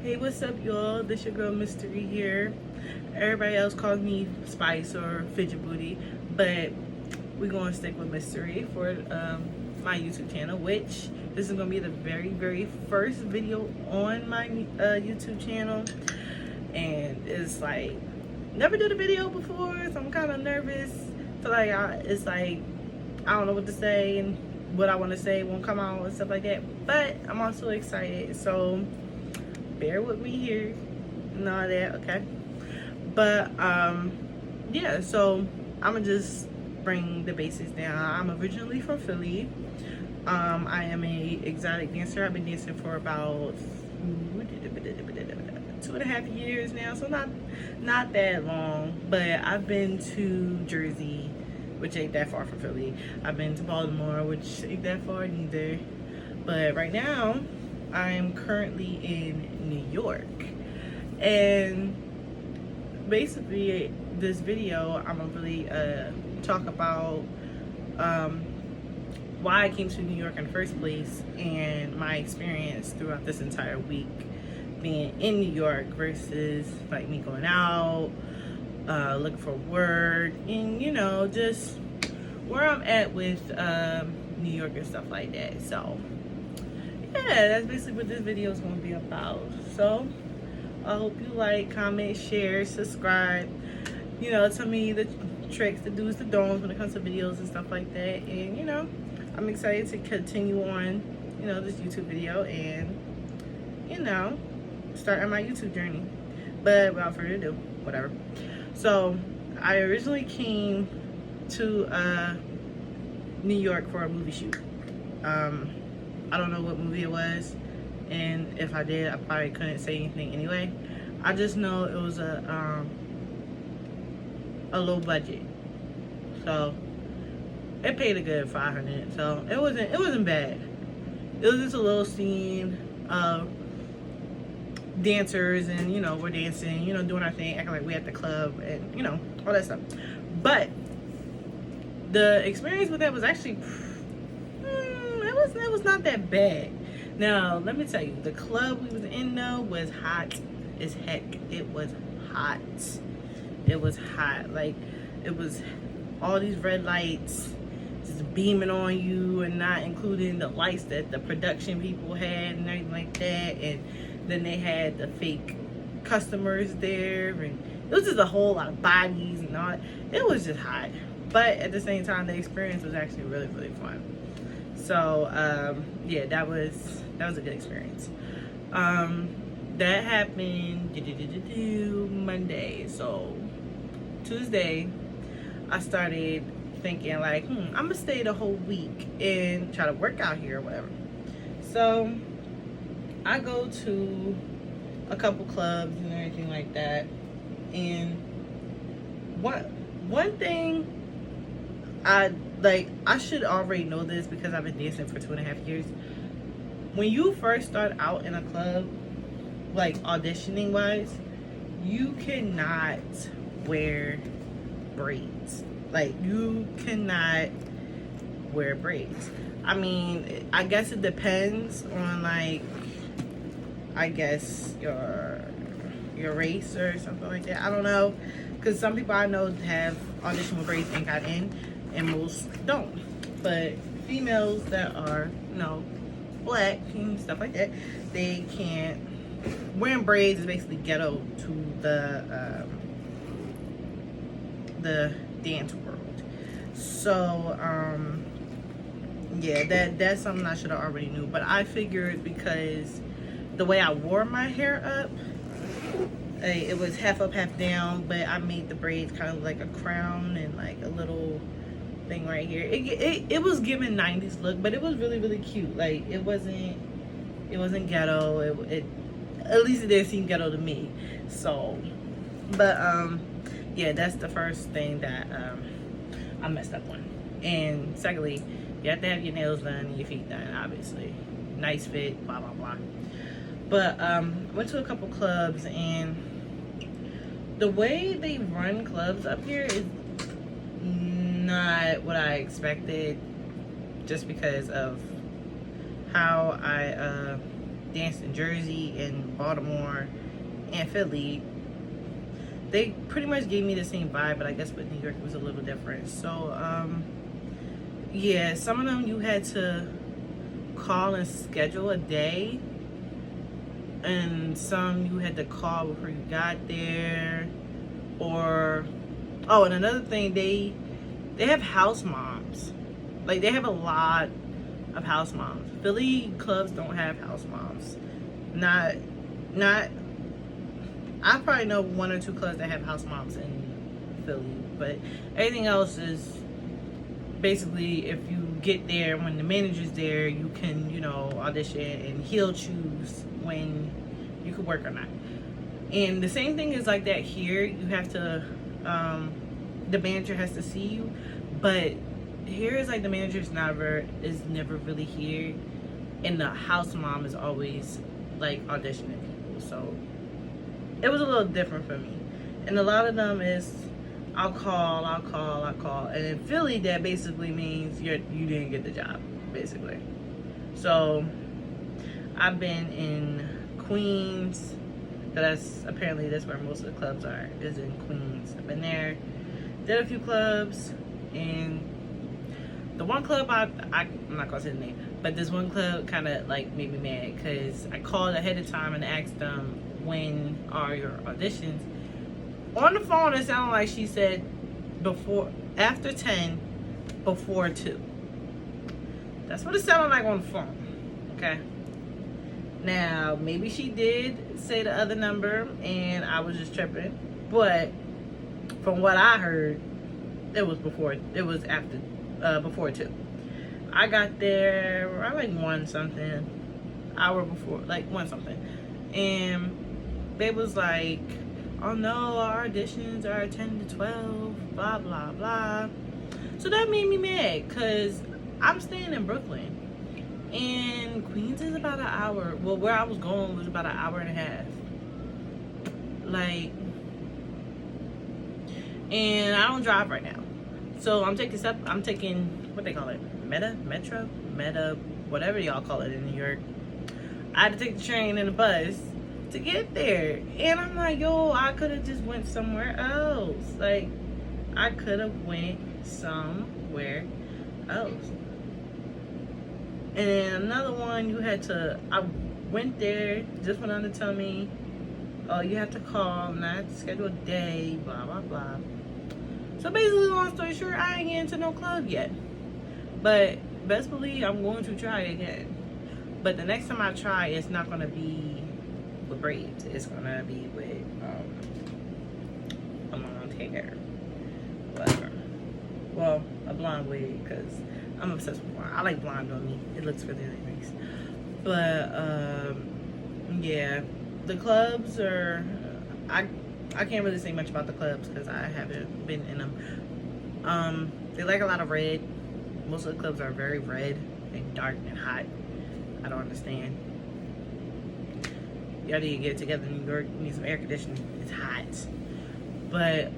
Hey, what's up, y'all? This your girl Mystery here. Everybody else calls me Spice or Fidget Booty, but we're gonna stick with Mystery for my YouTube channel, which this is gonna be the very first video on my YouTube channel, and it's like never did a video before, so I'm kind of nervous. Feel like it's like I don't know what to say and what I want to say won't come out and stuff like that, but I'm also excited, so bear with me here and all that, okay? But yeah, so I'm gonna just bring the basics down. I'm originally from Philly. I am a exotic dancer. I've been dancing for about 2.5 years now, so not that long. But I've been to Jersey, which ain't that far from Philly. I've been to Baltimore, which ain't that far neither. But right now I'm currently in New York, and basically this video I'm gonna really talk about why I came to New York in the first place and my experience throughout this entire week being in New York versus like me going out looking for work, and you know, just where I'm at with New York and stuff like that. So yeah, that's basically what this video is going to be about. So I hope you like, comment, share, subscribe. You know, tell me the tricks, the do's, the don'ts when it comes to videos and stuff like that. And you know, I'm excited to continue on, you know, this YouTube video and, you know, starting my YouTube journey. But without further ado, whatever. So I originally came to New York for a movie shoot. I don't know what movie it was, and if I did, I probably couldn't say anything anyway. I just know it was a low budget, so it paid a good $500. So it wasn't bad. It was just a little scene of dancers, and you know, we're dancing, you know, doing our thing, acting like we at the club, and you know, all that stuff. But the experience with that was actually it was not that bad. Now let me tell you, the club we was in though was hot as heck. It was hot. It was hot. Like, it was all these red lights just beaming on you, and not including the lights that the production people had and everything like that. And then they had the fake customers there, and it was just a whole lot of bodies and all. It was just hot, but at the same time, the experience was actually really fun. So yeah, that was a good experience. That happened Monday. So Tuesday I started thinking like, I'm gonna stay the whole week and try to work out here or whatever. So I go to a couple clubs and everything like that, and one thing I should already know this because I've been dancing for 2.5 years. When you first start out in a club, like auditioning wise, you cannot wear braids. Like, you cannot wear braids. I mean, I guess it depends on, like, I guess your race or something like that. I don't know, because some people I know have auditioned with braids and got in, and most don't. But females that are, you know, black and stuff like that, they can't. Wearing braids is basically ghetto to the dance world. So yeah, that's something I should have already knew. But I figured, because the way I wore my hair up, it was half up, half down, but I made the braids kind of like a crown and like a little thing right here. It was giving 90s look, but it was really cute. Like, it wasn't ghetto. It at least it didn't seem ghetto to me. So, but yeah, that's the first thing that I messed up on. And secondly, you have to have your nails done and your feet done, obviously. Nice fit, blah blah. But went to a couple clubs, and the way they run clubs up here is not what I expected, just because of how I danced in Jersey and Baltimore and Philly, they pretty much gave me the same vibe, but I guess with New York it was a little different. So yeah, some of them you had to call and schedule a day, and some you had to call before you got there. Or oh, and another thing, they have house moms. Like, they have a lot of house moms. Philly clubs don't have house moms. Not I probably know 1 or 2 clubs that have house moms in Philly, but everything else is basically, if you get there when the manager's there, you can, you know, audition, and he'll choose when you could work or not. And the same thing is like that here. You have to, the manager has to see you, but here is like the manager is never really here, and the house mom is always like auditioning people. So it was a little different for me. And a lot of them is I'll call. And in Philly, that basically means you didn't get the job, basically. So I've been in Queens. That's where most of the clubs are, is in Queens. I've been there, did a few clubs, and the one club I'm not gonna say the name, but this one club kind of like made me mad because I called ahead of time and asked them, when are your auditions? On the phone, it sounded like she said after 10, before 2. That's what it sounded like on the phone. Okay. Now, maybe she did say the other number and I was just tripping, but from what I heard, it was before 2. I got there around like 1 something, hour before, like 1 something, and they was like, oh no, our auditions are 10 to 12, blah blah blah. So that made me mad because I'm staying in Brooklyn, and Queens is about an hour. Well, where I was going was about an hour and a half. Like, and I don't drive right now. So I'm taking what they call it, Metro, whatever y'all call it in New York. I had to take the train and the bus to get there. And I'm like, yo, I could have just went somewhere else. Like, I could have went somewhere else. And then another one, I went there, just went on to tell me, oh, you have to call, not schedule a day, blah, blah, blah. So basically, long story short, I ain't getting to no club yet. But best believe I'm going to try again. But the next time I try, it's not going to be with braids. It's going to be with a blonde hair. Whatever. Well, a blonde wig, because I'm obsessed with blonde. I like blonde on me. It looks really, really nice. But, yeah. The clubs are... I can't really say much about the clubs because I haven't been in them. They like a lot of red. Most of the clubs are very red and dark and hot. I don't understand. Y'all need to get it together in New York. You need some air conditioning. It's hot. But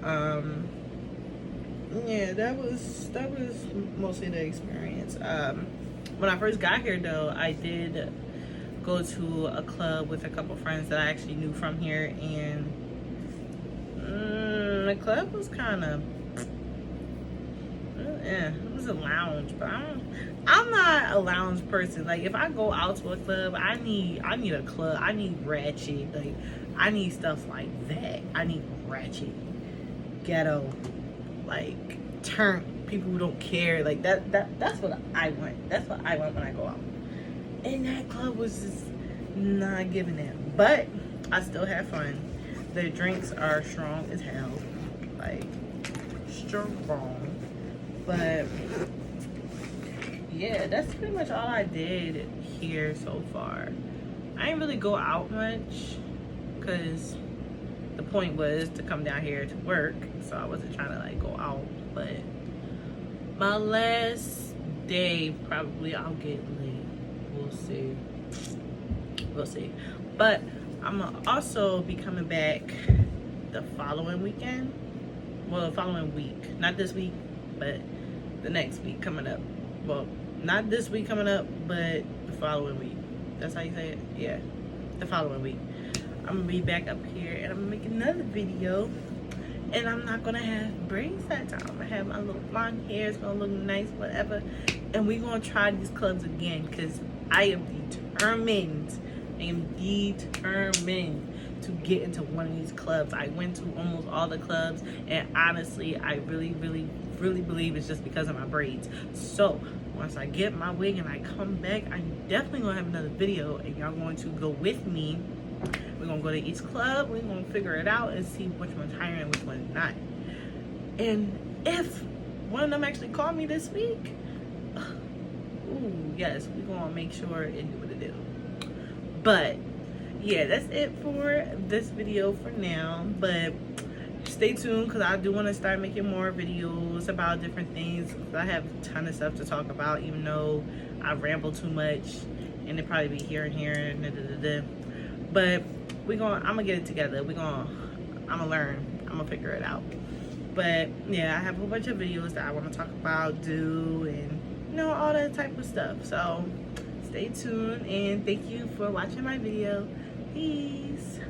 yeah, that was mostly the experience. When I first got here though, I did go to a club with a couple friends that I actually knew from here, and the club was kind of, it was a lounge, but I'm not a lounge person. Like, if I go out to a club, I need a club. I need ratchet. Like, I need stuff like that. I need ratchet, ghetto, like turn people who don't care. Like that's what I want. That's what I want when I go out. And that club was just not giving it. But I still had fun. Their drinks are strong as hell. Like, strong. But yeah, that's pretty much all I did here so far. I didn't really go out much because the point was to come down here to work, so I wasn't trying to like go out. But my last day, probably I'll get lit. We'll see. But I'm gonna also be coming back the following weekend. Well, the following week. Not this week, but the next week coming up. Well, not this week coming up, but the following week. That's how you say it? Yeah. The following week. I'm gonna be back up here and I'm gonna make another video. And I'm not gonna have braids that time. I'm gonna have my little blonde hair. It's gonna look nice, whatever. And we're gonna try these clubs again because I am determined. I am determined to get into one of these clubs. I went to almost all the clubs, and honestly, I really believe it's just because of my braids. So once I get my wig and I come back, I'm definitely gonna have another video, and y'all going to go with me. We're gonna go to each club. We're gonna figure it out and see which one's hiring and which one's not. And if one of them actually called me this week, ooh, yes, we're gonna make sure it do what it do. But yeah, that's it for this video for now. But stay tuned because I do want to start making more videos about different things. I have a ton of stuff to talk about, even though I ramble too much and it probably be here and here and but I'm gonna get it together. I'm gonna learn. I'm gonna figure it out. But yeah, I have a whole bunch of videos that I want to talk about, do, and all that type of stuff. So stay tuned and thank you for watching my video. Peace.